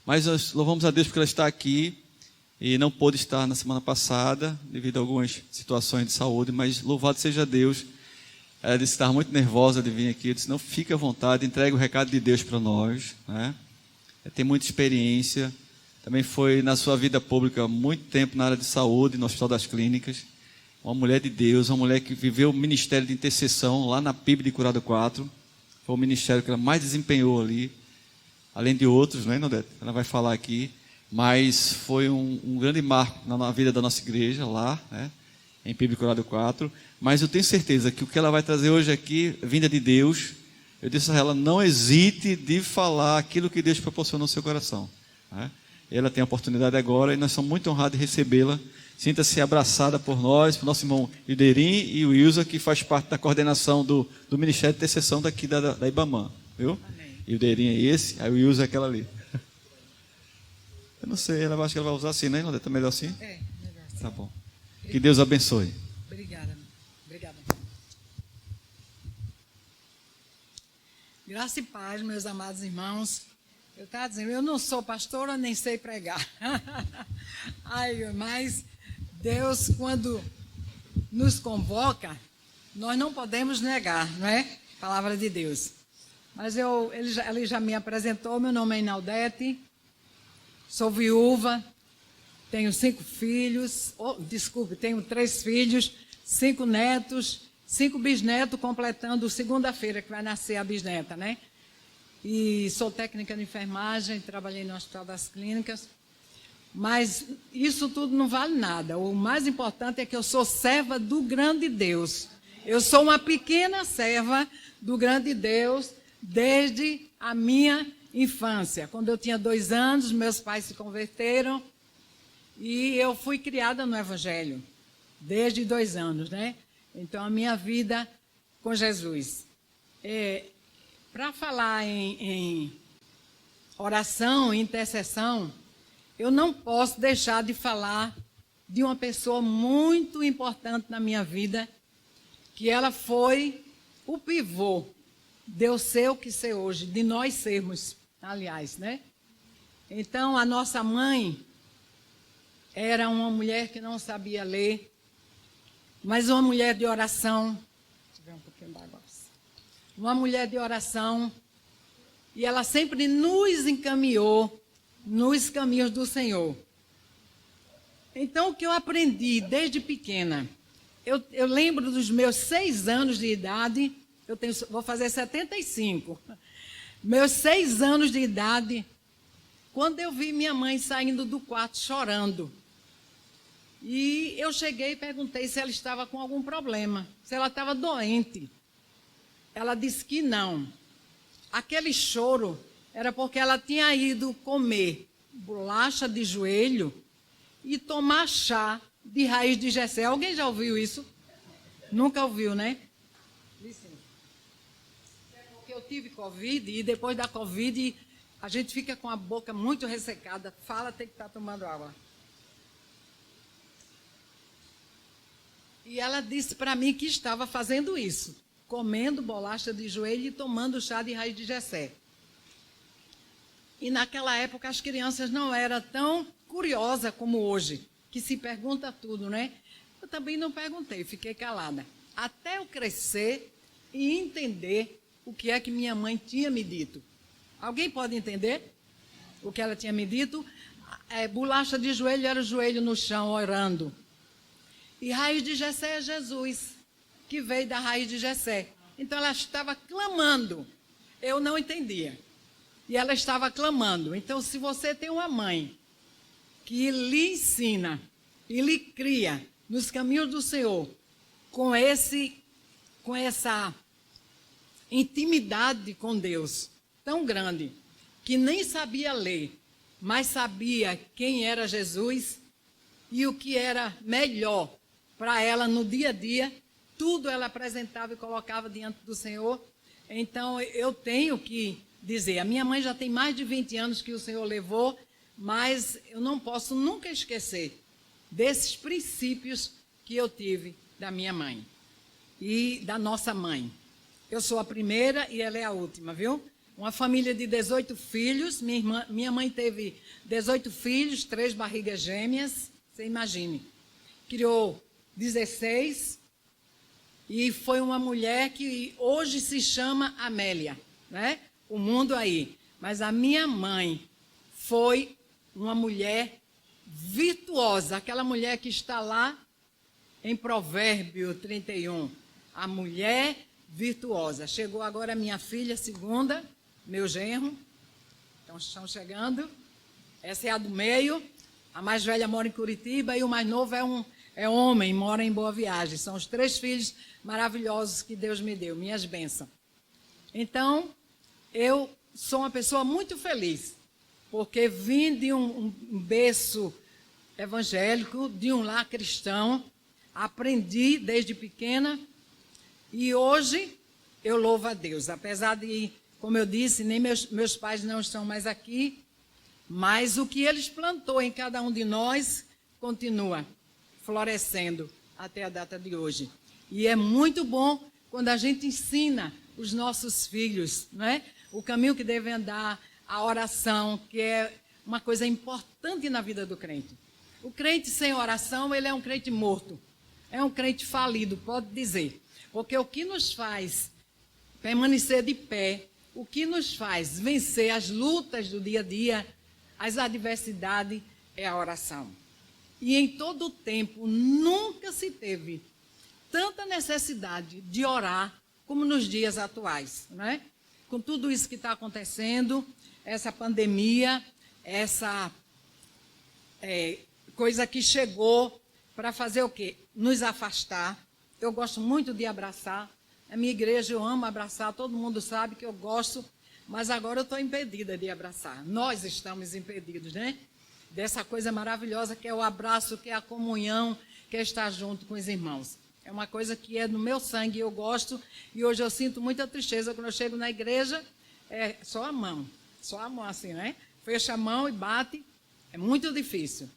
Mas nós louvamos a Deus porque ela está aqui e não pôde estar na semana passada, devido a algumas situações de saúde, mas louvado seja Deus. Ela disse que estava muito nervosa de vir aqui. Eu disse, não, fique à vontade, entregue o recado de Deus para nós, né? Tem muita experiência, também foi na sua vida pública muito tempo na área de saúde, no Hospital das Clínicas. Uma mulher de Deus, uma mulher que viveu o ministério de intercessão lá na PIB de Curado 4. Foi o ministério que ela mais desempenhou ali, além de outros, né, Nodete? Ela vai falar aqui, mas foi um grande marco na vida da nossa igreja lá, né, em PIB de Curado 4. Mas eu tenho certeza que o que ela vai trazer hoje aqui, vinda de Deus, eu disse a ela, não hesite de falar aquilo que Deus proporcionou no seu coração, né? Ela tem a oportunidade agora e nós somos muito honrados de recebê-la. Sinta-se abraçada por nós, por nosso irmão Ilderim e o Wilson, que faz parte da coordenação do Ministério de Intercessão daqui da Ibamã, viu? Amém. Ilderim é esse, aí o Wilson é aquela ali. Eu não sei, ela acha que ela vai usar assim, né? Tá melhor assim? É, melhor assim. Tá bom. Que Deus abençoe. Obrigada. Obrigada. Graça e paz, meus amados irmãos. Eu estava dizendo, eu não sou pastora, nem sei pregar. Mas Deus, quando nos convoca, nós não podemos negar, não é? Palavra de Deus. Mas ele já me apresentou, meu nome é Inaldete, sou viúva, tenho 5 filhos, tenho 3 filhos, 5 netos, 5 bisnetos, completando segunda-feira, que vai nascer a bisneta, né? E sou técnica de enfermagem, trabalhei no Hospital das Clínicas, mas isso tudo não vale nada. O mais importante é que eu sou serva do grande Deus. Eu sou uma pequena serva do grande Deus desde a minha infância. Quando eu tinha 2 anos, meus pais se converteram e eu fui criada no Evangelho, desde 2 anos, né? Então, a minha vida com Jesus. Para falar em oração, intercessão, eu não posso deixar de falar de uma pessoa muito importante na minha vida, que ela foi o pivô de eu ser o que ser hoje, de nós sermos, aliás, né? Então, a nossa mãe era uma mulher que não sabia ler, mas uma mulher de oração. Deixa eu ver um pouquinho d'água. Uma mulher de oração, e ela sempre nos encaminhou nos caminhos do Senhor. Então, o que eu aprendi desde pequena, eu lembro dos meus 6 anos de idade, vou fazer 75, meus 6 anos de idade, quando eu vi minha mãe saindo do quarto chorando, e eu cheguei e perguntei se ela estava com algum problema, se ela estava doente. Ela disse que não. Aquele choro era porque ela tinha ido comer bolacha de joelho e tomar chá de raiz de Jessé. Alguém já ouviu isso? Nunca ouviu, né? Licença. É porque eu tive Covid e depois da Covid a gente fica com a boca muito ressecada. Fala, tem que estar tomando água. E ela disse para mim que estava fazendo isso, comendo bolacha de joelho e tomando chá de raiz de Jessé. E naquela época as crianças não eram tão curiosas como hoje, que se pergunta tudo, né? Eu também não perguntei, fiquei calada. Até eu crescer e entender o que é que minha mãe tinha me dito. Alguém pode entender o que ela tinha me dito? Bolacha de joelho era o joelho no chão, orando. E raiz de Jessé é Jesus, que veio da raiz de Jessé. Então ela estava clamando. Eu não entendia. E ela estava clamando. Então, se você tem uma mãe que lhe ensina e lhe cria nos caminhos do Senhor, com essa intimidade com Deus tão grande, que nem sabia ler, mas sabia quem era Jesus e o que era melhor para ela no dia a dia, tudo ela apresentava e colocava diante do Senhor. Então, eu tenho que dizer, a minha mãe já tem mais de 20 anos que o Senhor levou, mas eu não posso nunca esquecer desses princípios que eu tive da minha mãe e da nossa mãe. Eu sou a primeira e ela é a última, viu? uma família de 18 filhos. Minha mãe teve 18 filhos, 3 barrigas gêmeas, você imagine. Criou 16 e foi uma mulher que hoje se chama Amélia, né? O mundo aí. Mas a minha mãe foi uma mulher virtuosa, aquela mulher que está lá em Provérbio 31, a mulher virtuosa. Chegou agora a minha filha, segunda, meu genro, então estão chegando. Essa é a do meio, a mais velha mora em Curitiba e o mais novo é homem, mora em Boa Viagem. São os 3 filhos maravilhosos que Deus me deu, minhas bênçãos. Então, eu sou uma pessoa muito feliz, porque vim de um berço evangélico, de um lar cristão, aprendi desde pequena e hoje eu louvo a Deus. Apesar de, como eu disse, nem meus pais não estão mais aqui, mas o que eles plantou em cada um de nós continua florescendo até a data de hoje. E é muito bom quando a gente ensina os nossos filhos, não é? O caminho que devem andar, a oração, que é uma coisa importante na vida do crente. O crente sem oração, ele é um crente morto. É um crente falido, pode dizer. Porque o que nos faz permanecer de pé, o que nos faz vencer as lutas do dia a dia, as adversidades, é a oração. E em todo o tempo, nunca se teve tanta necessidade de orar como nos dias atuais, não é? Com tudo isso que está acontecendo, essa pandemia, essa coisa que chegou para fazer o quê? Nos afastar. Eu gosto muito de abraçar. A minha igreja eu amo abraçar, todo mundo sabe que eu gosto, mas agora eu estou impedida de abraçar. Nós estamos impedidos, né? Dessa coisa maravilhosa que é o abraço, que é a comunhão, que é estar junto com os irmãos. É uma coisa que é no meu sangue, eu gosto, e hoje eu sinto muita tristeza quando eu chego na igreja, é só a mão assim, né? Fecha a mão e bate, é muito difícil.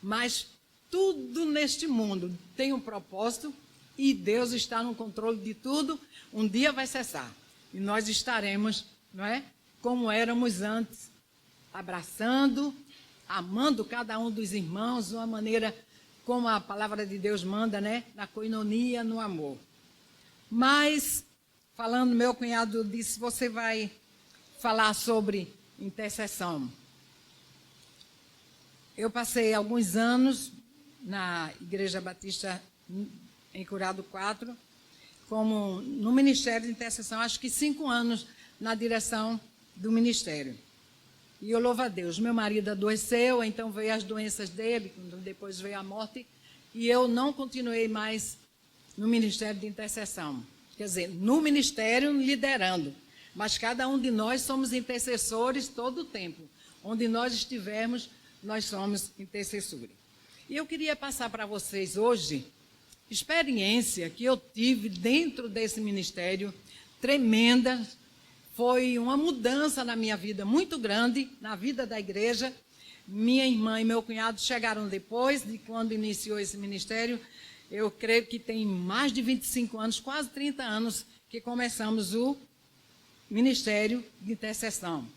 Mas tudo neste mundo tem um propósito e Deus está no controle de tudo. Um dia vai cessar e nós estaremos, não é? Como éramos antes, abraçando, amando cada um dos irmãos de uma maneira como a palavra de Deus manda, né? Na coinonia, no amor. Mas, falando, meu cunhado disse, você vai falar sobre intercessão. Eu passei alguns anos na Igreja Batista em Curado 4, como no Ministério de Intercessão, acho que 5 anos na direção do ministério. E eu louvo a Deus. Meu marido adoeceu, então veio as doenças dele, depois veio a morte, e eu não continuei mais no Ministério de Intercessão. Quer dizer, no ministério liderando, mas cada um de nós somos intercessores todo o tempo. Onde nós estivermos, nós somos intercessores. E eu queria passar para vocês hoje experiência que eu tive dentro desse ministério, tremenda. Foi uma mudança na minha vida muito grande, na vida da igreja. Minha irmã e meu cunhado chegaram depois de quando iniciou esse ministério. Eu creio que tem mais de 25 anos, quase 30 anos, que começamos o Ministério de Intercessão.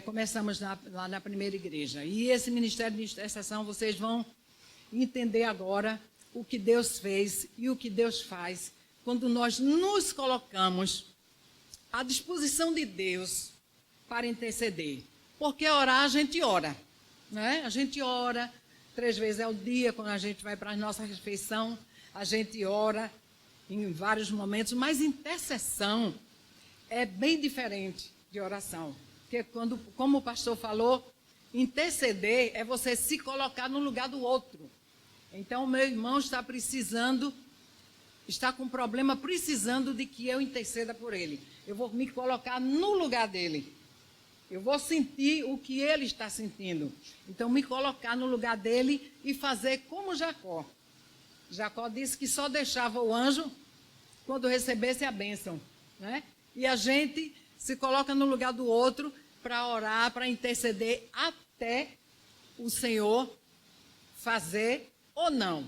Começamos lá na primeira igreja. E esse Ministério de Intercessão, vocês vão entender agora o que Deus fez e o que Deus faz quando nós nos colocamos à disposição de Deus para interceder. Porque orar, a gente ora, né? A gente ora 3 vezes ao dia, quando a gente vai para a nossa refeição, a gente ora em vários momentos, mas intercessão é bem diferente de oração. Porque quando, como o pastor falou, interceder é você se colocar no lugar do outro. Então, o meu irmão está com um problema precisando de que eu interceda por ele. Eu vou me colocar no lugar dele. Eu vou sentir o que ele está sentindo. Então, me colocar no lugar dele e fazer como Jacó. Jacó disse que só deixava o anjo quando recebesse a bênção, né? E a gente se coloca no lugar do outro para orar, para interceder até o Senhor fazer ou não.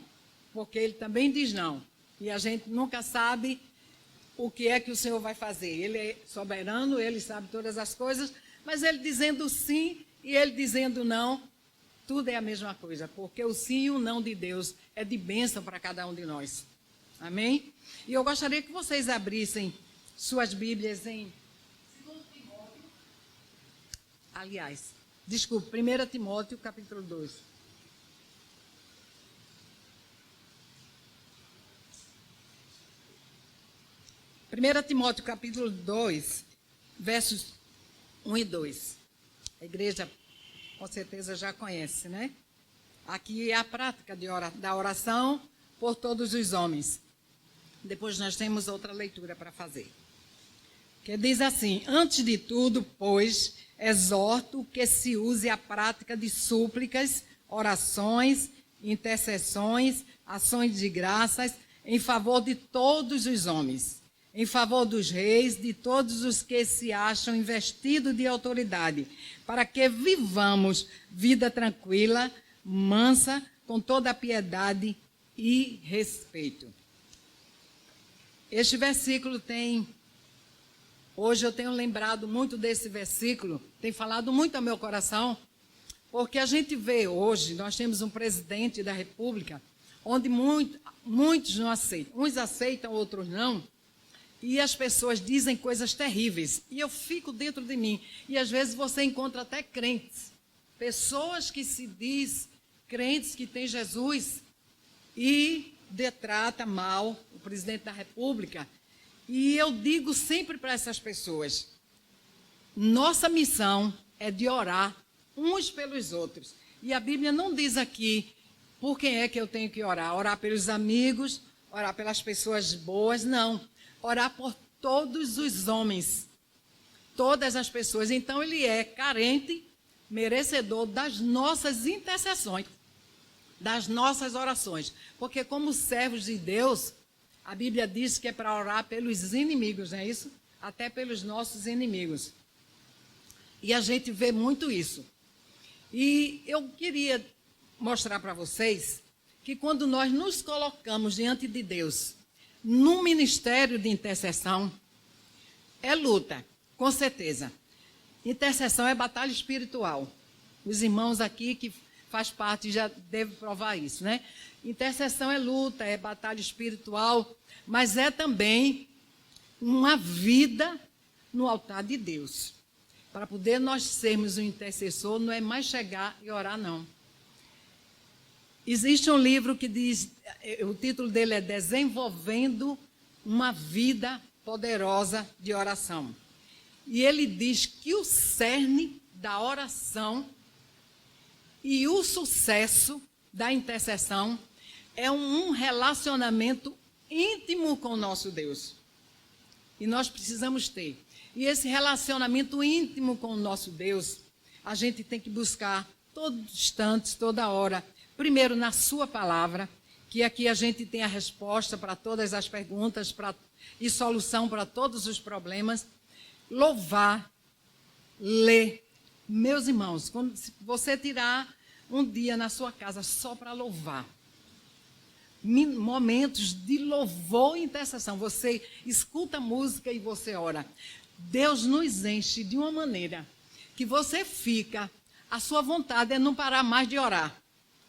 Porque ele também diz não. E a gente nunca sabe o que é que o Senhor vai fazer. Ele é soberano, ele sabe todas as coisas, mas ele dizendo sim e ele dizendo não, tudo é a mesma coisa, porque o sim e o não de Deus é de bênção para cada um de nós. Amém? E eu gostaria que vocês abrissem suas Bíblias em 2 Timóteo. Aliás, desculpe, 1 Timóteo, capítulo 2. 1 Timóteo, capítulo 2, versos 1 e 2. A igreja, com certeza, já conhece, né? Aqui é a prática da oração por todos os homens. Depois nós temos outra leitura para fazer. Que diz assim: antes de tudo, pois, exorto que se use a prática de súplicas, orações, intercessões, ações de graças, em favor de todos os homens, em favor dos reis, de todos os que se acham investidos de autoridade, para que vivamos vida tranquila, mansa, com toda a piedade e respeito. Este versículo hoje eu tenho lembrado muito desse versículo, tem falado muito ao meu coração, porque a gente vê hoje, nós temos um presidente da República, onde muitos não aceitam, uns aceitam, outros não, e as pessoas dizem coisas terríveis, e eu fico dentro de mim, e às vezes você encontra até crentes, pessoas que se diz crentes que têm Jesus, e detrata mal o presidente da República. E eu digo sempre para essas pessoas, nossa missão é de orar uns pelos outros. E a Bíblia não diz aqui por quem é que eu tenho que orar. Orar pelos amigos, orar pelas pessoas boas, não. Orar por todos os homens, todas as pessoas. Então ele é carente, merecedor das nossas intercessões, das nossas orações. Porque como servos de Deus, a Bíblia diz que é para orar pelos inimigos, não é isso? Até pelos nossos inimigos. E a gente vê muito isso. E eu queria mostrar para vocês que quando nós nos colocamos diante de Deus, no ministério de intercessão, é luta, com certeza. Intercessão é batalha espiritual. Os irmãos aqui que faz parte já devem provar isso, né? Intercessão é luta, é batalha espiritual, mas é também uma vida no altar de Deus. Para poder nós sermos um intercessor, não é mais chegar e orar, não. Existe um livro que diz, o título dele é Desenvolvendo uma Vida Poderosa de Oração. E ele diz que o cerne da oração e o sucesso da intercessão é um relacionamento íntimo com o nosso Deus. E nós precisamos ter. E esse relacionamento íntimo com o nosso Deus, a gente tem que buscar todos os instantes, toda hora. Primeiro, na sua palavra, que aqui a gente tem a resposta para todas as perguntas e solução para todos os problemas. Louvar, ler. Meus irmãos, se você tirar um dia na sua casa só para louvar, momentos de louvor e intercessão, você escuta música e você ora. Deus nos enche de uma maneira que você fica, a sua vontade é não parar mais de orar,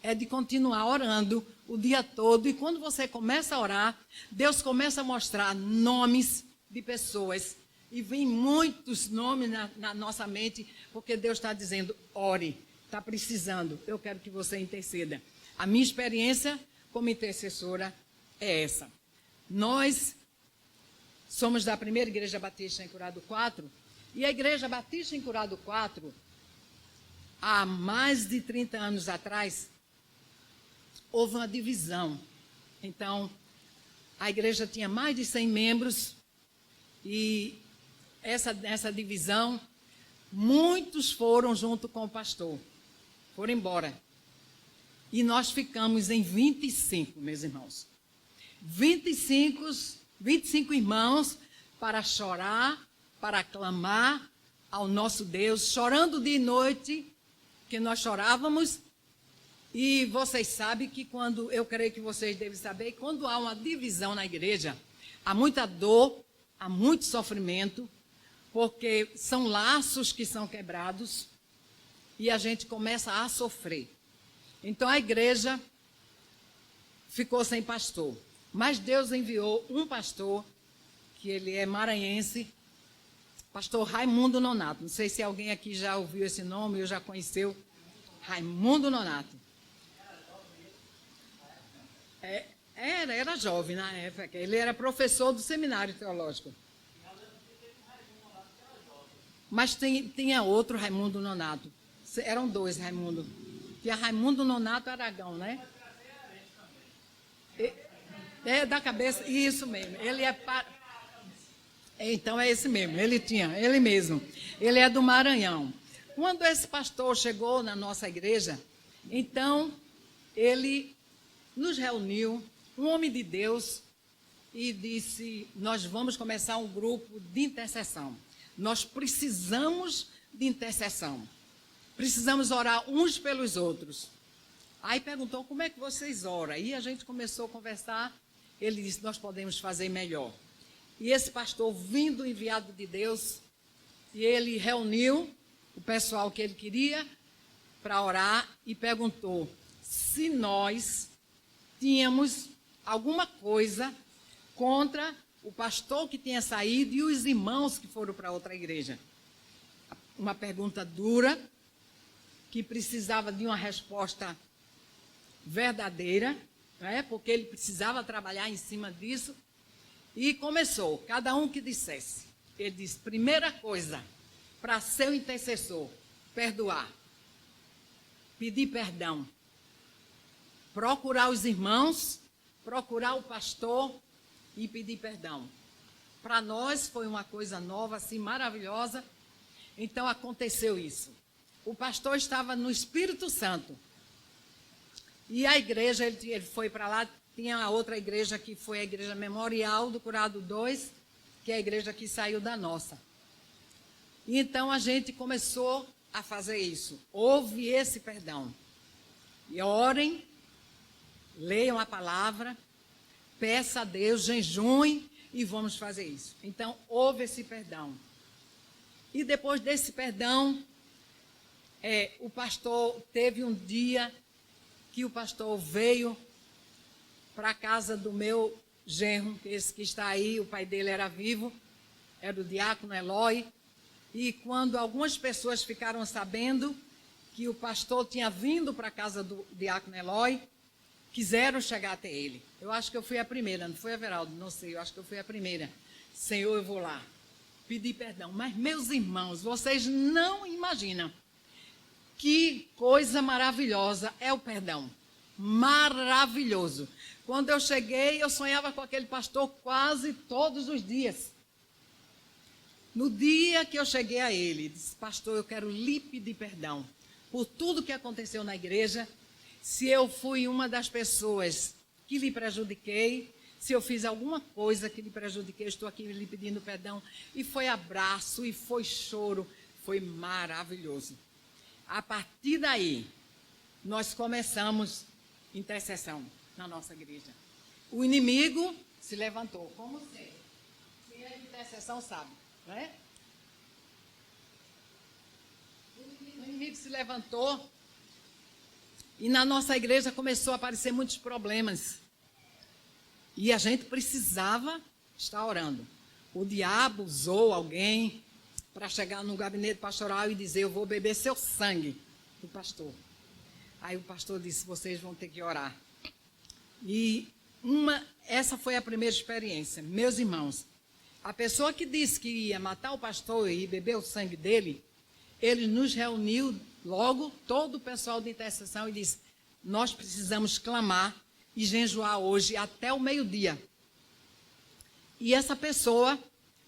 é de continuar orando o dia todo. E quando você começa a orar, Deus começa a mostrar nomes de pessoas. E vem muitos nomes na nossa mente, porque Deus está dizendo, ore, está precisando, eu quero que você interceda. A minha experiência como intercessora é essa. Nós somos da primeira Igreja Batista em Curado 4, e a Igreja Batista em Curado 4, há mais de 30 anos atrás, houve uma divisão. Então, a igreja tinha mais de 100 membros, e essa divisão, muitos foram junto com o pastor, foram embora. E nós ficamos em 25, meus irmãos. 25 irmãos para chorar, para clamar ao nosso Deus, chorando dia e noite, que nós chorávamos. E vocês sabem que eu creio que vocês devem saber, quando há uma divisão na igreja, há muita dor, há muito sofrimento, porque são laços que são quebrados e a gente começa a sofrer. Então a igreja ficou sem pastor, mas Deus enviou um pastor, que ele é maranhense, pastor Raimundo Nonato. Não sei se alguém aqui já ouviu esse nome ou já conheceu. Raimundo Nonato. Era jovem na época. Ele era professor do seminário teológico. Mas tinha outro Raimundo Nonato. Eram dois Raimundo. Tinha Raimundo Nonato Aragão, né? Da cabeça, isso mesmo. Ele é Então é esse mesmo, ele mesmo. Ele é do Maranhão. Quando esse pastor chegou na nossa igreja, então ele nos reuniu, um homem de Deus, e disse: nós vamos começar um grupo de intercessão. Nós precisamos de intercessão. Precisamos orar uns pelos outros. Aí perguntou: como é que vocês oram? E a gente começou a conversar. Ele disse: nós podemos fazer melhor. E esse pastor, vindo enviado de Deus, e ele reuniu o pessoal que ele queria para orar e perguntou se nós tínhamos alguma coisa contra o pastor que tinha saído e os irmãos que foram para outra igreja. Uma pergunta dura, que precisava de uma resposta verdadeira, né? Porque ele precisava trabalhar em cima disso. E começou, cada um que dissesse. Ele disse: primeira coisa, para ser o intercessor, perdoar. Pedir perdão. Procurar os irmãos, procurar o pastor e pedir perdão. Para nós foi uma coisa nova, assim, maravilhosa. Então aconteceu isso. O pastor estava no Espírito Santo. E a igreja, ele foi para lá. Tinha a outra igreja que foi a igreja memorial do Curado 2, que é a igreja que saiu da nossa. E então a gente começou a fazer isso. Houve esse perdão. E orem, leiam a palavra, peça a Deus, jejuem e vamos fazer isso. Então houve esse perdão. E depois desse perdão, o pastor teve um dia que o pastor veio para a casa do meu genro, esse que está aí, o pai dele era vivo, era o diácono Eloy, e quando algumas pessoas ficaram sabendo que o pastor tinha vindo para a casa do diácono Eloy, quiseram chegar até ele. Eu acho que eu fui a primeira, não foi, Everaldo? Não sei, eu acho que eu fui a primeira. Senhor, eu vou lá pedir perdão. Mas, meus irmãos, vocês não imaginam que coisa maravilhosa é o perdão. Maravilhoso. Quando eu cheguei, eu sonhava com aquele pastor quase todos os dias. No dia que eu cheguei a ele, disse: pastor, eu quero lhe pedir perdão por tudo que aconteceu na igreja, se eu fui uma das pessoas que lhe prejudiquei, se eu fiz alguma coisa que lhe prejudiquei, eu estou aqui lhe pedindo perdão. E foi abraço, e foi choro, foi maravilhoso. A partir daí, nós começamos intercessão na nossa igreja. O inimigo se levantou, como sempre. Quem é de intercessão sabe, não é? O inimigo se levantou e na nossa igreja começou a aparecer muitos problemas. E a gente precisava estar orando. O diabo usou alguém para chegar no gabinete pastoral e dizer: eu vou beber seu sangue, do pastor. Aí o pastor disse: vocês vão ter que orar. E essa foi a primeira experiência. Meus irmãos, a pessoa que disse que ia matar o pastor e beber o sangue dele, ele nos reuniu logo, todo o pessoal de intercessão, e disse: nós precisamos clamar e jejuar hoje até o meio-dia. E essa pessoa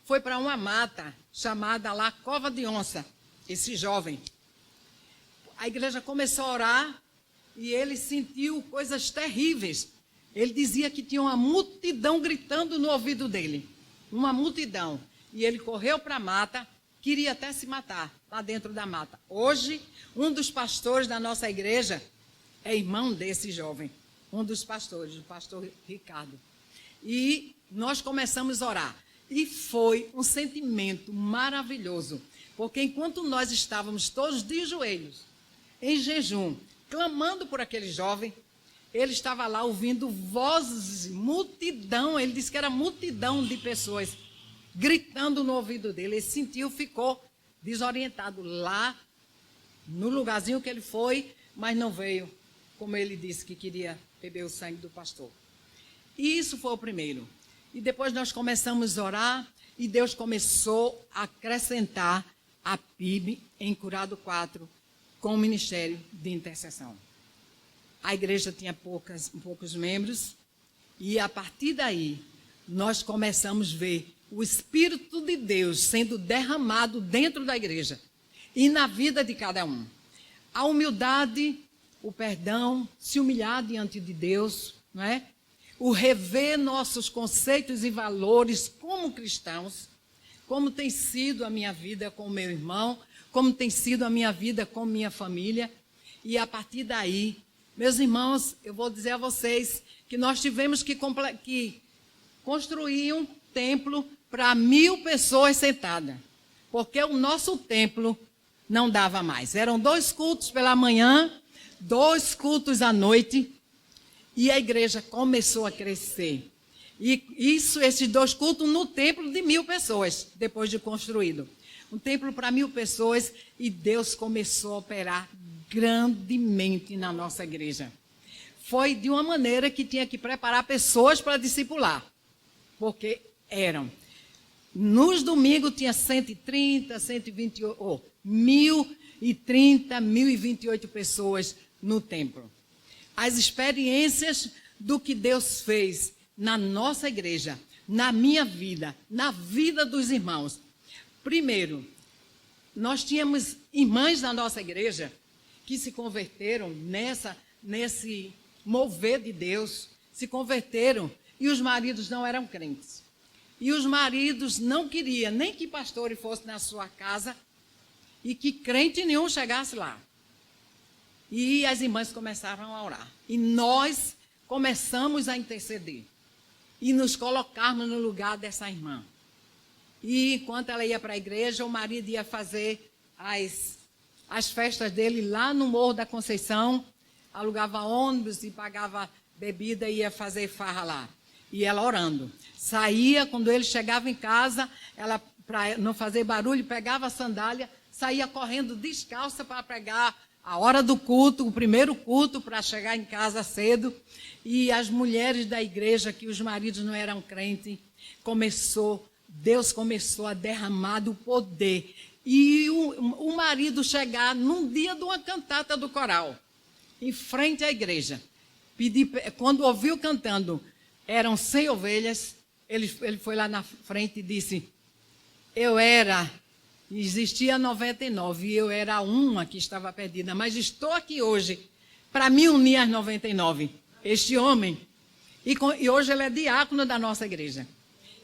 foi para uma mata chamada lá Cova de Onça, esse jovem. A igreja começou a orar e ele sentiu coisas terríveis. Ele dizia que tinha uma multidão gritando no ouvido dele. Uma multidão. E ele correu para a mata, queria até se matar lá dentro da mata. Hoje, um dos pastores da nossa igreja é irmão desse jovem. Um dos pastores, o pastor Ricardo. E nós começamos a orar. E foi um sentimento maravilhoso, porque enquanto nós estávamos todos de joelhos, em jejum, clamando por aquele jovem, ele estava lá ouvindo vozes, multidão, ele disse que era multidão de pessoas gritando no ouvido dele. Ele sentiu, ficou desorientado lá no lugarzinho que ele foi, mas não veio, como ele disse que queria beber o sangue do pastor. E isso foi o primeiro. E depois nós começamos a orar e Deus começou a acrescentar a PIB em Curado 4 com o ministério de intercessão. A igreja tinha poucos membros e a partir daí nós começamos a ver o Espírito de Deus sendo derramado dentro da igreja e na vida de cada um. A humildade, o perdão, se humilhar diante de Deus, não é? O rever nossos conceitos e valores como cristãos, como tem sido a minha vida com o meu irmão, como tem sido a minha vida com minha família. E a partir daí, meus irmãos, eu vou dizer a vocês que nós tivemos que construir um templo para 1.000 pessoas sentadas, porque o nosso templo não dava mais. Eram 2 cultos pela manhã, 2 cultos à noite, e a igreja começou a crescer. E esses 2 cultos no templo de 1.000 pessoas, depois de construído. Um templo para 1.000 pessoas, e Deus começou a operar grandemente na nossa igreja. Foi de uma maneira que tinha que preparar pessoas para discipular, porque eram. Nos domingos tinha 130, 128, 1.030, 1.028 pessoas no templo. As experiências do que Deus fez na nossa igreja, na minha vida, na vida dos irmãos. Primeiro, nós tínhamos irmãs da nossa igreja que se converteram nesse mover de Deus, se converteram e os maridos não eram crentes. E os maridos não queriam nem que pastor fosse na sua casa e que crente nenhum chegasse lá. E as irmãs começaram a orar. E nós começamos a interceder e nos colocarmos no lugar dessa irmã. E enquanto ela ia para a igreja, o marido ia fazer as festas dele lá no Morro da Conceição, alugava ônibus e pagava bebida e ia fazer farra lá. E ela orando. Saía, quando ele chegava em casa, ela, para não fazer barulho, pegava a sandália, saía correndo descalça para pregar a hora do culto, o primeiro culto, para chegar em casa cedo. E as mulheres da igreja, que os maridos não eram crentes, Deus começou a derramar do poder. E o marido chegar num dia de uma cantata do coral, em frente à igreja. Quando ouviu cantando, eram 100 ovelhas, ele foi lá na frente e disse, existia 99 e eu era uma que estava perdida, mas estou aqui hoje para me unir às 99. Este homem, e hoje ele é diácono da nossa igreja.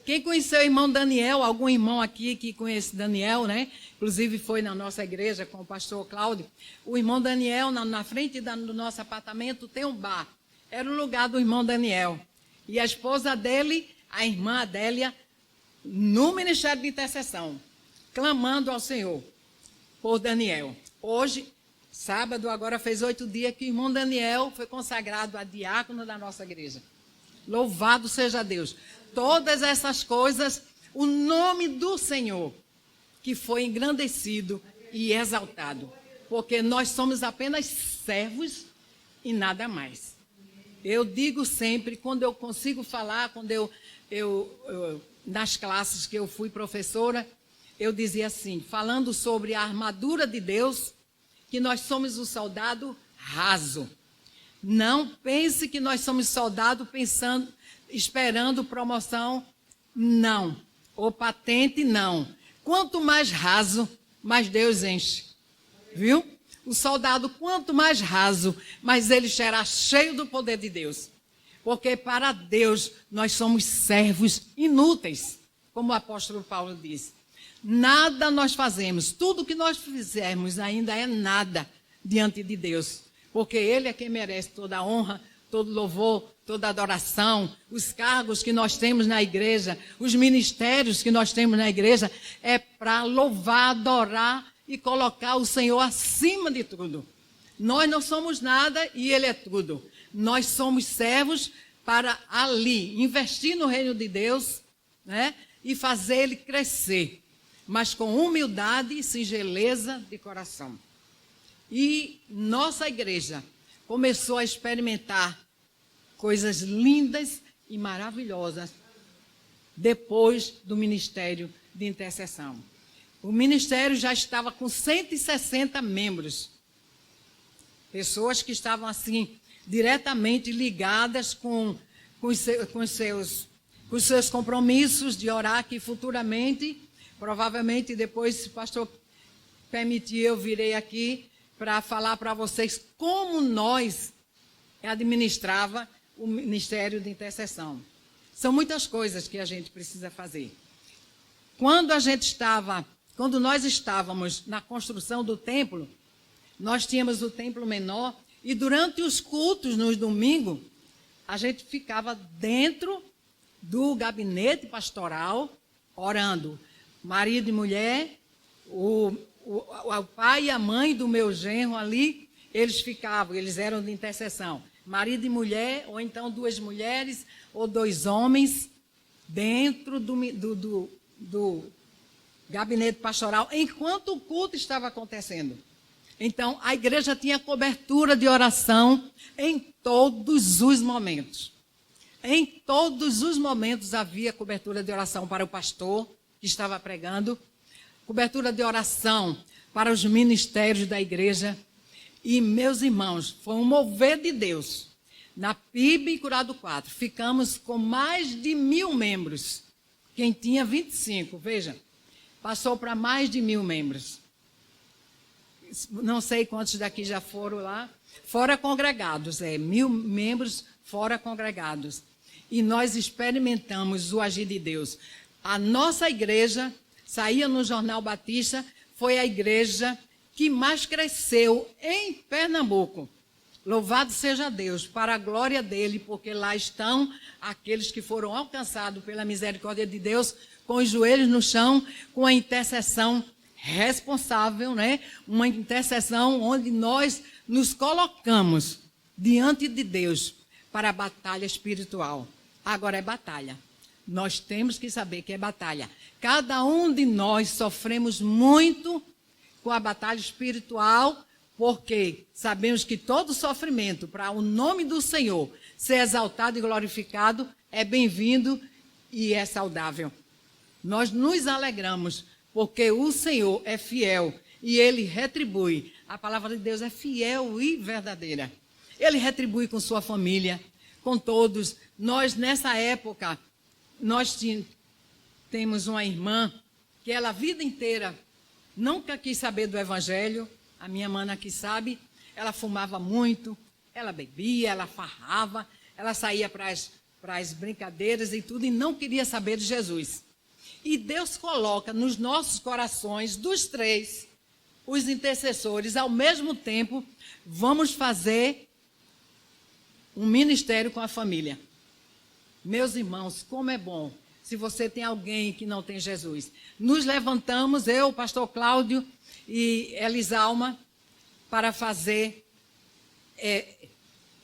Quem conheceu o irmão Daniel, algum irmão aqui que conhece Daniel, né? Inclusive foi na nossa igreja com o pastor Cláudio. O irmão Daniel, na frente do nosso apartamento, tem um bar. Era o lugar do irmão Daniel. E a esposa dele, a irmã Adélia, no ministério de intercessão, clamando ao Senhor por Daniel. Hoje, sábado, agora fez 8 dias que o irmão Daniel foi consagrado a diácono da nossa igreja. Louvado seja Deus. Todas essas coisas, o nome do Senhor, que foi engrandecido e exaltado. Porque nós somos apenas servos e nada mais. Eu digo sempre, quando eu consigo falar, quando nas classes que eu fui professora, eu dizia assim, falando sobre a armadura de Deus, que nós somos o soldado raso. Não pense que nós somos soldado esperando promoção, não. Ou patente, não. Quanto mais raso, mais Deus enche. Viu? O soldado, quanto mais raso, mais ele será cheio do poder de Deus. Porque para Deus nós somos servos inúteis, como o apóstolo Paulo diz. Nada nós fazemos, tudo que nós fizermos ainda é nada diante de Deus. Porque Ele é quem merece toda a honra, todo louvor, toda adoração, os cargos que nós temos na igreja, os ministérios que nós temos na igreja, é para louvar, adorar e colocar o Senhor acima de tudo. Nós não somos nada e Ele é tudo. Nós somos servos para ali investir no reino de Deus, né? E fazer ele crescer, mas com humildade e singeleza de coração. E nossa igreja começou a experimentar coisas lindas e maravilhosas depois do ministério de intercessão. O ministério já estava com 160 membros, pessoas que estavam assim diretamente ligadas com os seus compromissos de orar, que futuramente, provavelmente depois, se o pastor permitir, eu virei aqui para falar para vocês como nós administrava o ministério de intercessão. São muitas coisas que a gente precisa fazer. Quando nós estávamos na construção do templo, nós tínhamos o templo menor e durante os cultos nos domingos, a gente ficava dentro do gabinete pastoral orando. Marido e mulher, o pai e a mãe do meu genro ali, eles eram de intercessão. Marido e mulher, ou então 2 mulheres ou 2 homens dentro do gabinete pastoral, enquanto o culto estava acontecendo. Então, a igreja tinha cobertura de oração em todos os momentos. Em todos os momentos havia cobertura de oração para o pastor que estava pregando, cobertura de oração para os ministérios da igreja. E, meus irmãos, foi um mover de Deus. Na PIB e Curado 4, ficamos com mais de 1.000 membros. Quem tinha 25, veja, passou para mais de 1.000 membros. Não sei quantos daqui já foram lá. Fora congregados, 1.000 membros fora congregados. E nós experimentamos o agir de Deus. A nossa igreja, saía no Jornal Batista, foi a igreja que mais cresceu em Pernambuco. Louvado seja Deus, para a glória dele, porque lá estão aqueles que foram alcançados pela misericórdia de Deus, com os joelhos no chão, com a intercessão responsável, né? Uma intercessão onde nós nos colocamos diante de Deus para a batalha espiritual. Agora é batalha. Nós temos que saber que é batalha. Cada um de nós sofremos muito com a batalha espiritual, porque sabemos que todo sofrimento para o nome do Senhor ser exaltado e glorificado é bem-vindo e é saudável. Nós nos alegramos porque o Senhor é fiel e Ele retribui. A palavra de Deus é fiel e verdadeira. Ele retribui com sua família, com todos. Nós, nessa época, nós temos uma irmã que ela a vida inteira nunca quis saber do Evangelho. A minha mana aqui sabe, ela fumava muito, ela bebia, ela farrava, ela saía para as brincadeiras e tudo e não queria saber de Jesus. E Deus coloca nos nossos corações, dos 3, os intercessores, ao mesmo tempo, vamos fazer um ministério com a família. Meus irmãos, como é bom se você tem alguém que não tem Jesus. Nos levantamos, eu, o pastor Cláudio e Elisalma, para fazer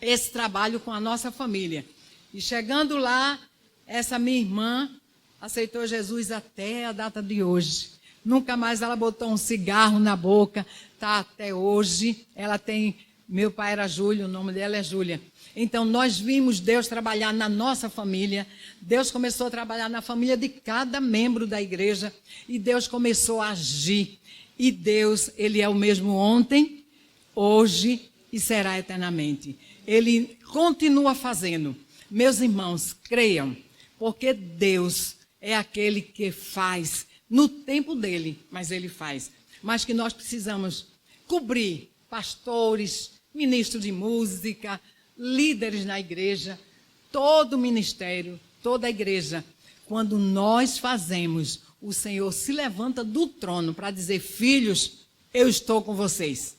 esse trabalho com a nossa família. E chegando lá, essa minha irmã aceitou Jesus até a data de hoje. Nunca mais ela botou um cigarro na boca, tá até hoje. Ela tem, meu pai era Júlio, o nome dela é Júlia. Então, nós vimos Deus trabalhar na nossa família. Deus começou a trabalhar na família de cada membro da igreja. E Deus começou a agir. E Deus, Ele é o mesmo ontem, hoje e será eternamente. Ele continua fazendo. Meus irmãos, creiam, porque Deus é aquele que faz no tempo dele, mas Ele faz. Mas que nós precisamos cobrir pastores, ministros de música, líderes na igreja, todo o ministério, toda a igreja. Quando nós fazemos, o Senhor se levanta do trono para dizer: filhos, eu estou com vocês.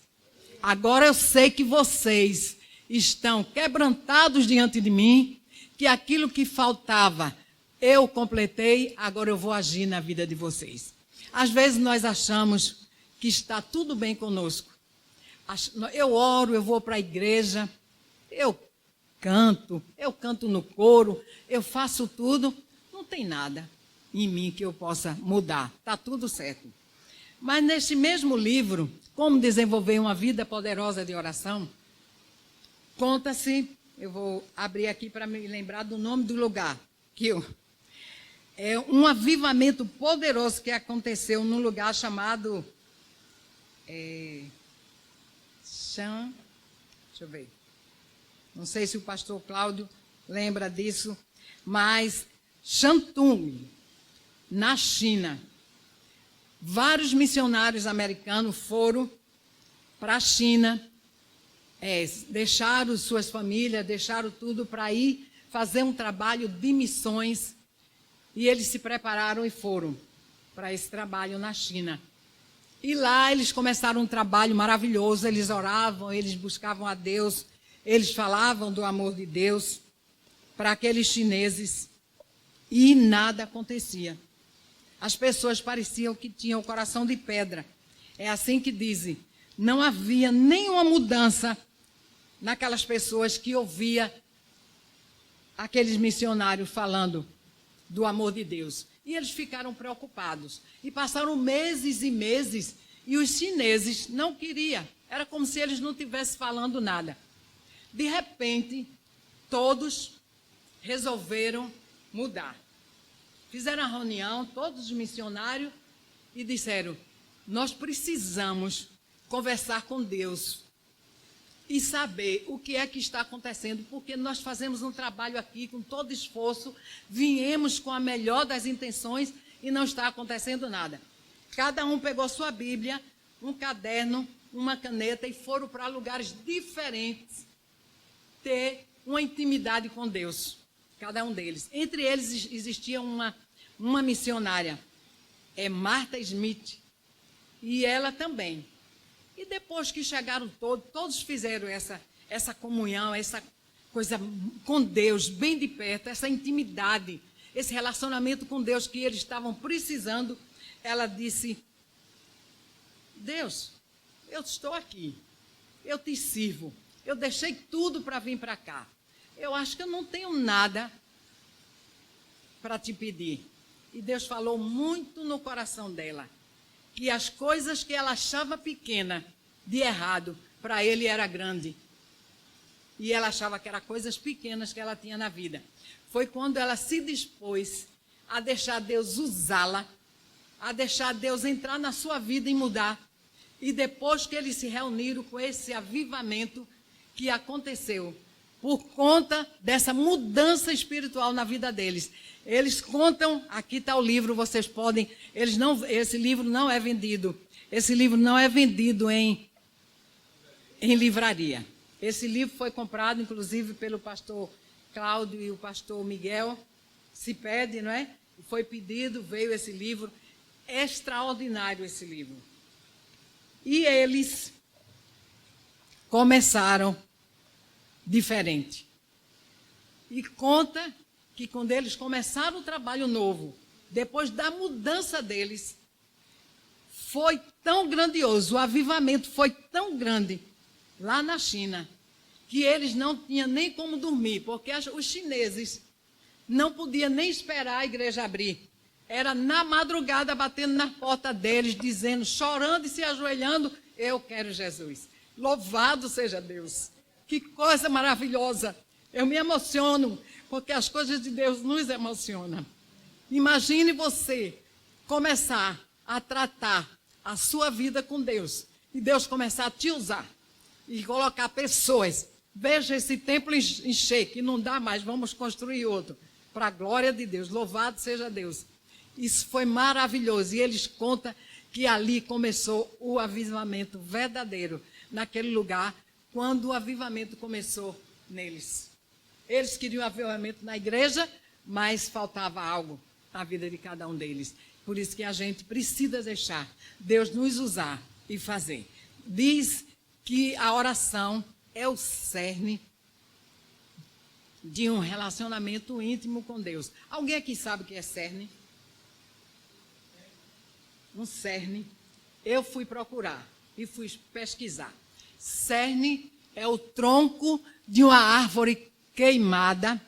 Agora eu sei que vocês estão quebrantados diante de mim, que aquilo que faltava eu completei, agora eu vou agir na vida de vocês. Às vezes nós achamos que está tudo bem conosco. Eu oro, eu vou para a igreja, eu canto no coro, eu faço tudo, não tem nada em mim que eu possa mudar, está tudo certo. Mas neste mesmo livro, Como Desenvolver uma Vida Poderosa de Oração, conta-se, eu vou abrir aqui para me lembrar do nome do lugar, é um avivamento poderoso que aconteceu num lugar chamado deixa eu ver, não sei se o pastor Cláudio lembra disso, mas Shantung, na China. Vários missionários americanos foram para a China, deixaram suas famílias, deixaram tudo para ir fazer um trabalho de missões, e eles se prepararam e foram para esse trabalho na China. E lá eles começaram um trabalho maravilhoso, eles oravam, eles buscavam a Deus, eles falavam do amor de Deus para aqueles chineses, e nada acontecia. As pessoas pareciam que tinham o coração de pedra. É assim que dizem. Não havia nenhuma mudança naquelas pessoas que ouvia aqueles missionários falando do amor de Deus. E eles ficaram preocupados. E passaram meses e meses, e os chineses não queriam. Era como se eles não estivessem falando nada. De repente, todos resolveram mudar. Fizeram a reunião, todos os missionários, e disseram: nós precisamos conversar com Deus e saber o que é que está acontecendo, porque nós fazemos um trabalho aqui com todo esforço, viemos com a melhor das intenções e não está acontecendo nada. Cada um pegou sua Bíblia, um caderno, uma caneta e foram para lugares diferentes ter uma intimidade com Deus, cada um deles. Entre eles existia uma missionária, Martha Smith, e ela também. E depois que chegaram todos fizeram essa comunhão, essa coisa com Deus, bem de perto, essa intimidade, esse relacionamento com Deus que eles estavam precisando. Ela disse: Deus, eu estou aqui, eu te sirvo, eu deixei tudo para vir para cá. Eu acho que eu não tenho nada para te pedir. E Deus falou muito no coração dela, que as coisas que ela achava pequena, de errado, para ele era grande. E ela achava que eram coisas pequenas que ela tinha na vida. Foi quando ela se dispôs a deixar Deus usá-la, a deixar Deus entrar na sua vida e mudar. E depois que eles se reuniram com esse avivamento que aconteceu, por conta dessa mudança espiritual na vida deles. Eles contam, aqui está o livro, vocês podem, esse livro não é vendido. Esse livro não é vendido em livraria. Esse livro foi comprado, inclusive, pelo pastor Cláudio e o pastor Miguel. Se pede, não é? Foi pedido, veio esse livro. É extraordinário esse livro. E eles começaram diferente. E conta que quando eles começaram o trabalho novo, depois da mudança deles, foi tão grandioso, o avivamento foi tão grande lá na China, que eles não tinham nem como dormir, porque os chineses não podiam nem esperar a igreja abrir. Era na madrugada batendo na porta deles, dizendo, chorando e se ajoelhando: eu quero Jesus. Louvado seja Deus. Que coisa maravilhosa. Eu me emociono, porque as coisas de Deus nos emocionam. Imagine você começar a tratar a sua vida com Deus, e Deus começar a te usar, e colocar pessoas. Veja esse templo encher, que não dá mais, vamos construir outro, para a glória de Deus. Louvado seja Deus. Isso foi maravilhoso, e eles contam que ali começou o avivamento verdadeiro, naquele lugar, quando o avivamento começou neles. Eles queriam avivamento na igreja, mas faltava algo na vida de cada um deles. Por isso que a gente precisa deixar Deus nos usar e fazer. Diz que a oração é o cerne de um relacionamento íntimo com Deus. Alguém aqui sabe o que é cerne? Um cerne. Eu fui procurar e fui pesquisar. Cerne é o tronco de uma árvore queimada,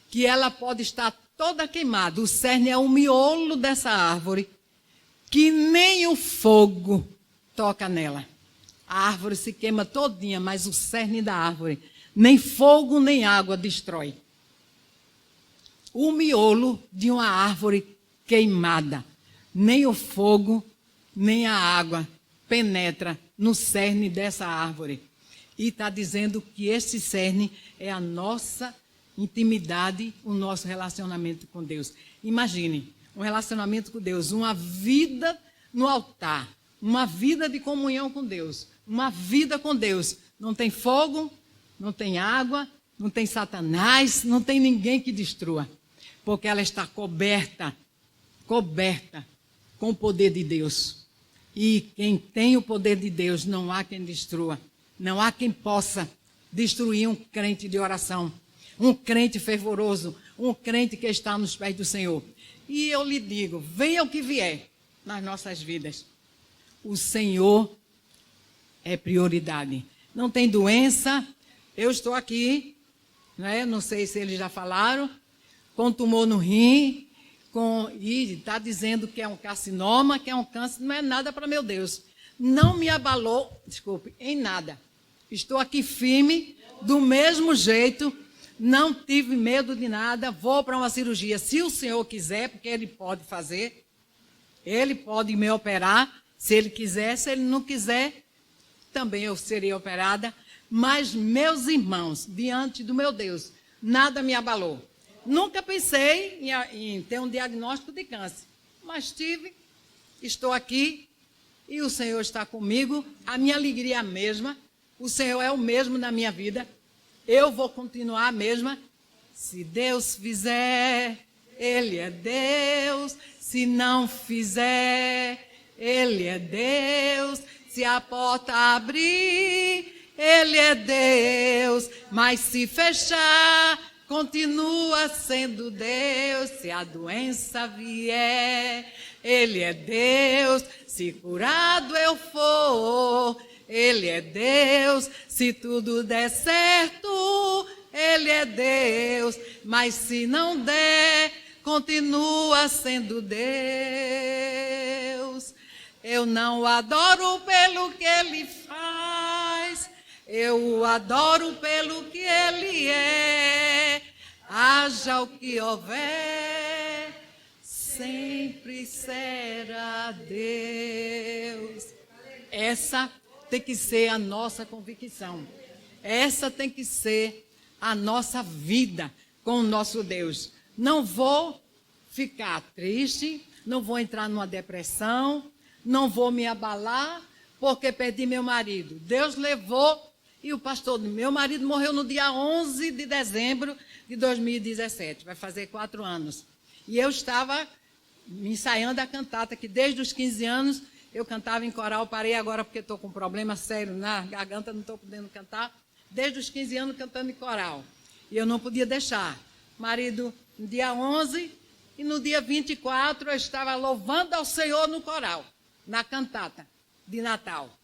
que ela pode estar toda queimada. O cerne é o miolo dessa árvore, que nem o fogo toca nela. A árvore se queima todinha, mas o cerne da árvore, nem fogo nem água destrói. O miolo de uma árvore queimada, nem o fogo nem a água penetra no cerne dessa árvore. E está dizendo que esse cerne é a nossa intimidade, o nosso relacionamento com Deus. Imagine, um relacionamento com Deus, uma vida no altar, uma vida de comunhão com Deus, uma vida com Deus. Não tem fogo, não tem água, não tem Satanás, não tem ninguém que destrua, porque ela está coberta com o poder de Deus. E quem tem o poder de Deus, não há quem destrua. Não há quem possa destruir um crente de oração, um crente fervoroso, um crente que está nos pés do Senhor. E eu lhe digo, venha o que vier nas nossas vidas, o Senhor é prioridade. Não tem doença, eu estou aqui, né? Não sei se eles já falaram, com tumor no rim, e está dizendo que é um carcinoma, que é um câncer, não é nada para meu Deus. Não me abalou, desculpe, em nada. Estou aqui firme, do mesmo jeito, não tive medo de nada, vou para uma cirurgia, se o Senhor quiser, porque Ele pode fazer, Ele pode me operar, se Ele quiser, se Ele não quiser, também eu serei operada, mas meus irmãos, diante do meu Deus, nada me abalou. Nunca pensei em ter um diagnóstico de câncer, mas tive, estou aqui e o Senhor está comigo, a minha alegria é a mesma, o Senhor é o mesmo na minha vida, eu vou continuar a mesma. Se Deus fizer, Ele é Deus, se não fizer, Ele é Deus, se a porta abrir, Ele é Deus, mas se fechar, continua sendo Deus. Se a doença vier, Ele é Deus. Se curado eu for, Ele é Deus. Se tudo der certo, Ele é Deus. Mas se não der, continua sendo Deus. Eu não o adoro pelo que Ele faz, eu o adoro pelo que Ele é. Haja o que houver, sempre será Deus. Essa tem que ser a nossa convicção. Essa tem que ser a nossa vida com o nosso Deus. Não vou ficar triste, não vou entrar numa depressão, não vou me abalar porque perdi meu marido. Deus levou e o pastor, meu marido morreu no dia 11 de dezembro de 2017, vai fazer 4 anos. E eu estava ensaiando a cantata, que desde os 15 anos eu cantava em coral, parei agora porque estou com um problema sério na garganta, não estou podendo cantar. Desde os 15 anos cantando em coral. E eu não podia deixar. Marido, no dia 11 e no dia 24 eu estava louvando ao Senhor no coral, na cantata de Natal.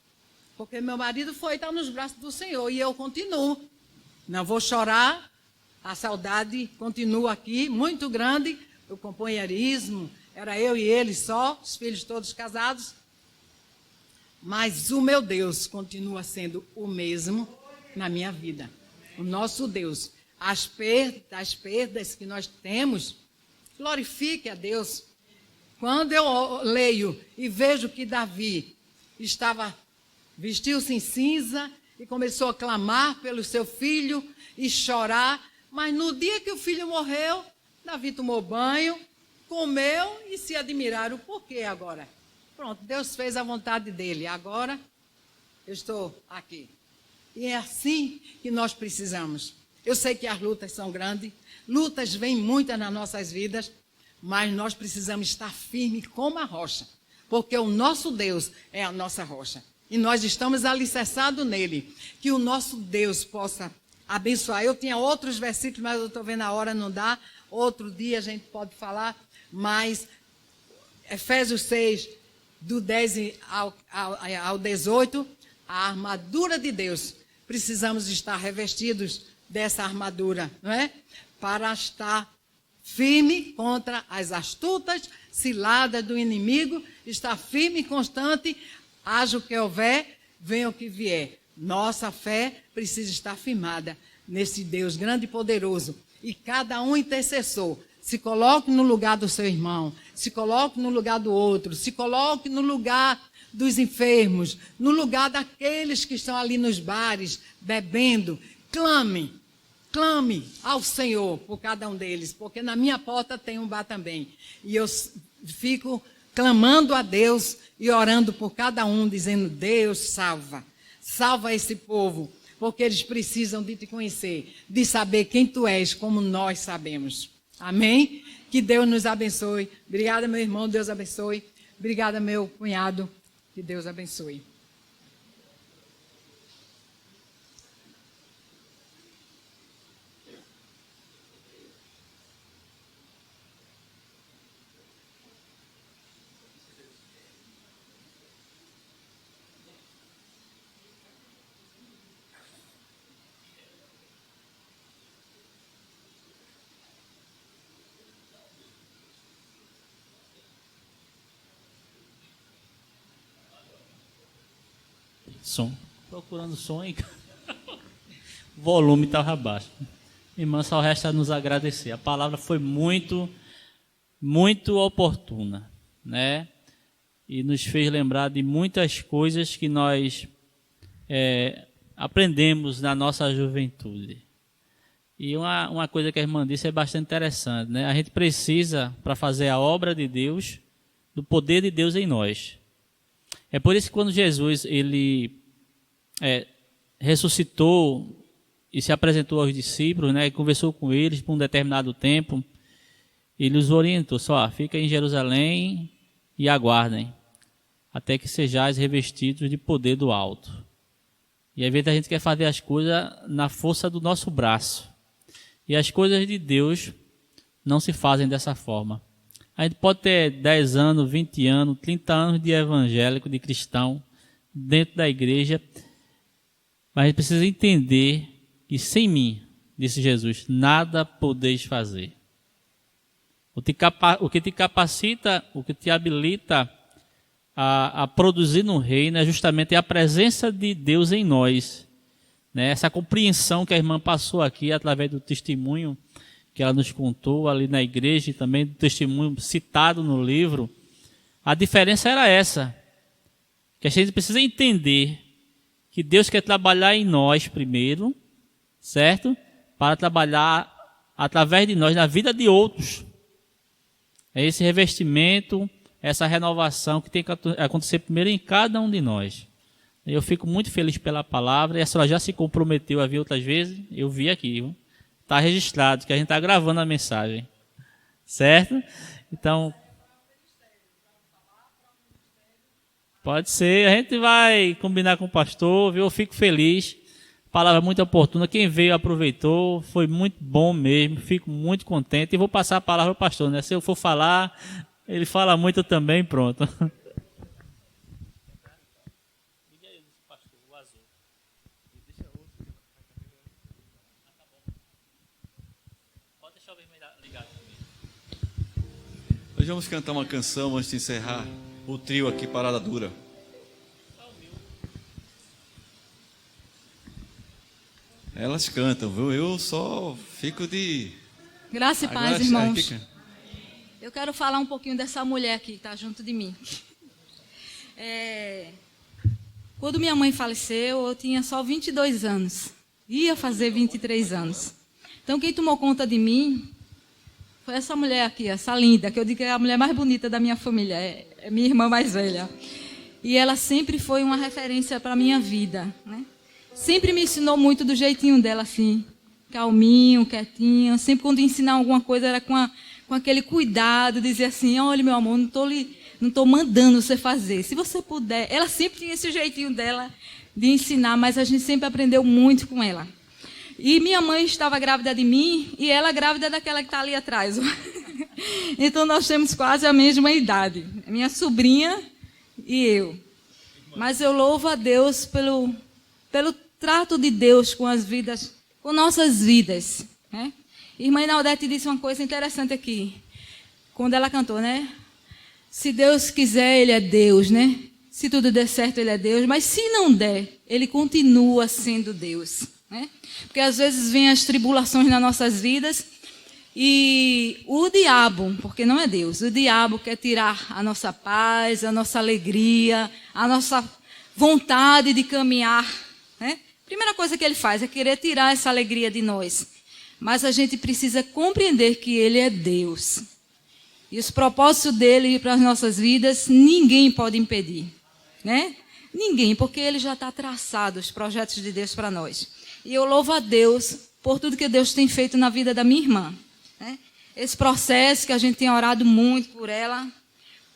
Porque meu marido foi estar nos braços do Senhor e eu continuo. Não vou chorar, a saudade continua aqui, muito grande, o companheirismo, era eu e ele só, os filhos todos casados. Mas o meu Deus continua sendo o mesmo na minha vida. O nosso Deus. As perdas que nós temos, glorifique a Deus. Quando eu leio e vejo que Davi vestiu-se em cinza e começou a clamar pelo seu filho e chorar, mas no dia que o filho morreu, Davi tomou banho, comeu e se admiraram. Por quê agora? Pronto, Deus fez a vontade dele, agora eu estou aqui. E é assim que nós precisamos. Eu sei que as lutas são grandes, lutas vêm muitas nas nossas vidas, mas nós precisamos estar firmes como a rocha, porque o nosso Deus é a nossa rocha. E nós estamos alicerçados nele. Que o nosso Deus possa abençoar. Eu tinha outros versículos, mas eu estou vendo a hora, não dá. Outro dia a gente pode falar. Mas Efésios 6, do 10 ao 18, a armadura de Deus. Precisamos estar revestidos dessa armadura, não é? Para estar firme contra as astutas ciladas do inimigo, estar firme e constante, haja o que houver, venha o que vier. Nossa fé precisa estar firmada nesse Deus grande e poderoso. E cada um intercessor se coloque no lugar do seu irmão, se coloque no lugar do outro, se coloque no lugar dos enfermos, no lugar daqueles que estão ali nos bares, bebendo. Clame ao Senhor por cada um deles, porque na minha porta tem um bar também. E eu fico clamando a Deus e orando por cada um, dizendo: Deus, salva esse povo, porque eles precisam de te conhecer, de saber quem tu és, como nós sabemos. Amém? Que Deus nos abençoe. Obrigada, meu irmão, Deus abençoe. Obrigada, meu cunhado, que Deus abençoe. Som. Procurando som e o volume estava baixo. Irmã, só resta nos agradecer. A palavra foi muito oportuna, né? E nos fez lembrar de muitas coisas que nós aprendemos na nossa juventude. E uma coisa que a irmã disse é bastante interessante, né? A gente precisa, para fazer a obra de Deus, do poder de Deus em nós. É por isso que quando Jesus ele ressuscitou e se apresentou aos discípulos, né, e conversou com eles por um determinado tempo, ele os orientou: só fica em Jerusalém e aguardem até que sejais revestidos de poder do alto. E às vezes a gente quer fazer as coisas na força do nosso braço. E as coisas de Deus não se fazem dessa forma. A gente pode ter 10 anos, 20 anos, 30 anos de evangélico, de cristão, dentro da igreja, mas a gente precisa entender que sem mim, disse Jesus, nada podeis fazer. O que te capacita, o que te habilita a produzir no reino é justamente a presença de Deus em nós, né? Essa compreensão que a irmã passou aqui através do testemunho que ela nos contou ali na igreja e também do testemunho citado no livro. A diferença era essa, que a gente precisa entender que Deus quer trabalhar em nós primeiro, certo? Para trabalhar através de nós na vida de outros. É esse revestimento, essa renovação que tem que acontecer primeiro em cada um de nós. Eu fico muito feliz pela palavra, e a senhora já se comprometeu a vir outras vezes, eu vi aqui, viu? Está registrado, que a gente está gravando a mensagem. Certo? Então, pode ser, a gente vai combinar com o pastor, viu? Eu fico feliz. Palavra muito oportuna. Quem veio aproveitou, foi muito bom mesmo. Fico muito contente. E vou passar a palavra ao pastor, né? Se eu for falar, ele fala muito também, pronto. Nós vamos cantar uma canção antes de encerrar o trio aqui, Parada Dura. Elas cantam, viu? Eu só fico de... Graça e paz, Agora, irmãos. Eu quero falar um pouquinho dessa mulher aqui que está junto de mim. Quando minha mãe faleceu, eu tinha só 22 anos. Ia fazer 23 anos. Então, quem tomou conta de mim foi essa mulher aqui, essa linda, que eu digo que é a mulher mais bonita da minha família. É minha irmã mais velha. E ela sempre foi uma referência para a minha vida, né? Sempre me ensinou muito do jeitinho dela, assim, calminho, quietinho. Sempre quando ensinar alguma coisa era com com aquele cuidado, dizer assim, olha, meu amor, não estou mandando você fazer. Se você puder, ela sempre tinha esse jeitinho dela de ensinar, mas a gente sempre aprendeu muito com ela. E minha mãe estava grávida de mim e ela grávida daquela que está ali atrás. Então nós temos quase a mesma idade, minha sobrinha e eu. Mas eu louvo a Deus pelo trato de Deus com as vidas, com nossas vidas, né? Irmã Inaldete disse uma coisa interessante aqui, quando ela cantou, né? Se Deus quiser, Ele é Deus, né? Se tudo der certo, Ele é Deus. Mas se não der, Ele continua sendo Deus, né? Porque às vezes vêm as tribulações nas nossas vidas e o diabo, porque não é Deus, o diabo quer tirar a nossa paz, a nossa alegria, a nossa vontade de caminhar, né? Primeira coisa que ele faz é querer tirar essa alegria de nós. Mas a gente precisa compreender que Ele é Deus. E os propósitos dele para as nossas vidas, ninguém pode impedir, né? Ninguém, porque Ele já está traçado, os projetos de Deus para nós. E eu louvo a Deus por tudo que Deus tem feito na vida da minha irmã, né? Esse processo que a gente tem orado muito por ela,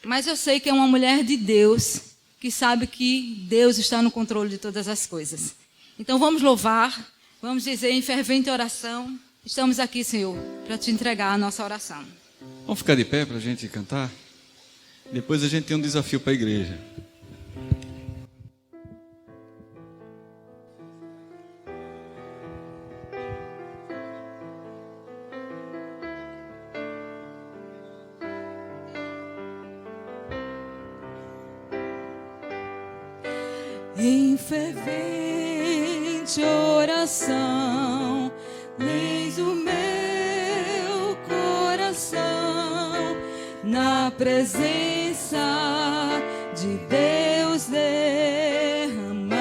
mas eu sei que é uma mulher de Deus, que sabe que Deus está no controle de todas as coisas. Então vamos louvar, vamos dizer em fervente oração, estamos aqui, Senhor, para te entregar a nossa oração. Vamos ficar de pé para a gente cantar? Depois a gente tem um desafio para a igreja. Em fervente oração, leis o meu coração na presença de Deus derramar,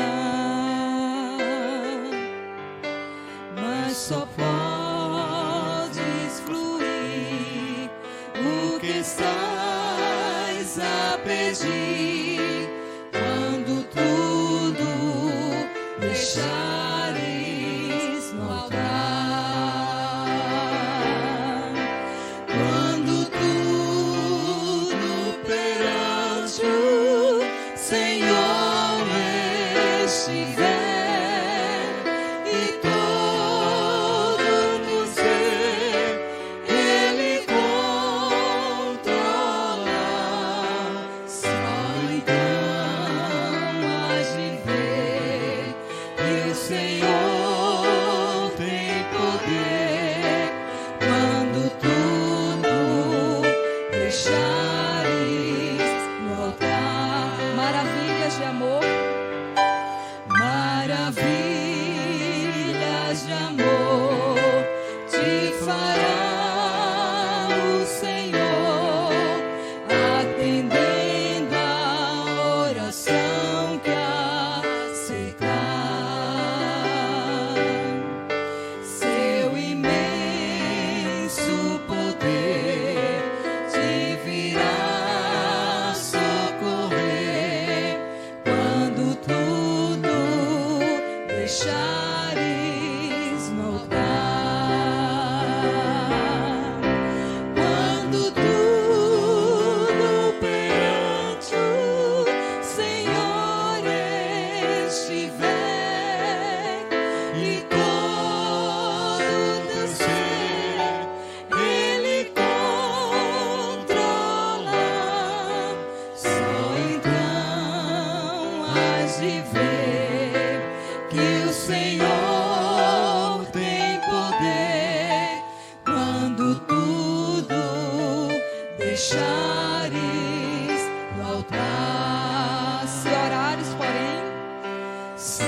mas só podes fluir o que estás a pedir quando tudo deixares no altar, quando tudo perante o Senhor estiver e todo teu ser Ele controla, só então hás de ver que o Senhor tem poder quando tudo deixares no altar. Maravilhas de amor, Maravilhas de amor te fará o Senhor, atendendo a oração que aceitar. Seu imenso poder te virá socorrer quando tudo deixares no altar, quando tudo perante o Senhor estiver e todo teu ser Ele controla, só então hás de ver que o Senhor tem poder quando tudo deixares no altar. se orares, porém, Se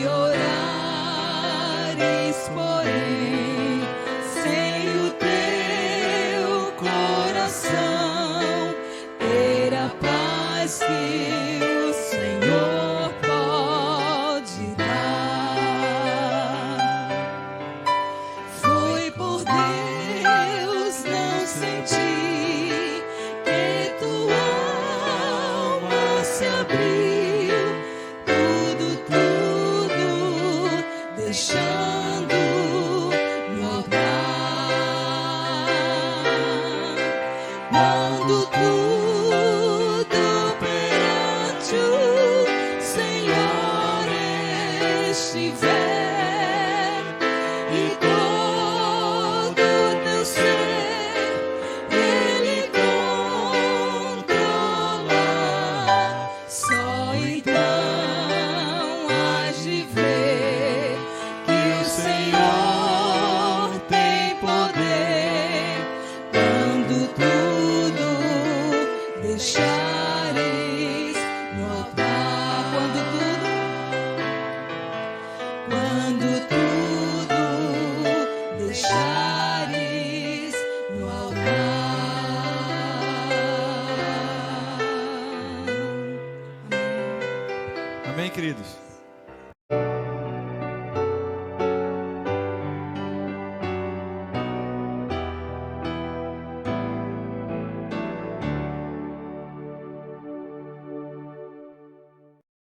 orares, porém, sem o teu coração ter a paz que o Senhor pode dar. Foi por Deus não sentir que tua alma se abriu, tudo deixando no altar. Amém, queridos?